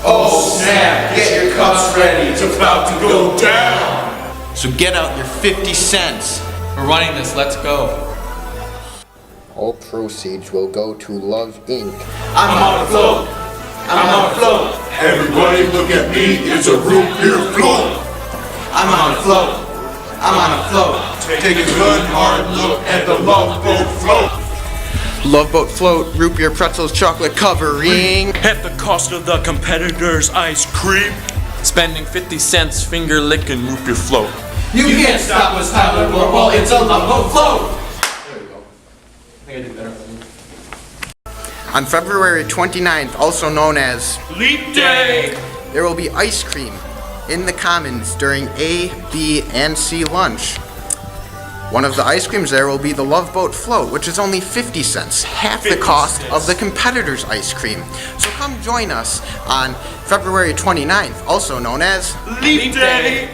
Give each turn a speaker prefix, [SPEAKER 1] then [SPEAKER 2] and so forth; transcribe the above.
[SPEAKER 1] Oh snap, get your cups ready, it's about to go down.
[SPEAKER 2] So get out your 50 cents.
[SPEAKER 3] We're running this, let's go.
[SPEAKER 4] All proceeds will go to Love Inc.
[SPEAKER 1] I'm on a float, I'm on a float. Everybody look at me, it's a root beer float. I'm on a float, I'm on a float. Take a good hard look at the Love Boat float.
[SPEAKER 2] Love Boat Float, root beer, pretzels, chocolate covering.
[SPEAKER 5] At the cost of the competitor's ice cream.
[SPEAKER 3] Spending 50 cents finger licking root beer float.
[SPEAKER 1] You can't stop us, Tyler Moore, well it's a Love Boat float.
[SPEAKER 3] There we go. I think I did better.
[SPEAKER 2] On February 29th, also known as
[SPEAKER 5] Leap Day!
[SPEAKER 2] there will be ice cream in the Commons during A, B, and C lunch. One of the ice creams there will be the Love Boat Float, which is only 50 cents, half the
[SPEAKER 5] 50
[SPEAKER 2] cost
[SPEAKER 5] cents.
[SPEAKER 2] of the competitor's ice cream. So come join us on February 29th, also known as
[SPEAKER 5] Leap Day!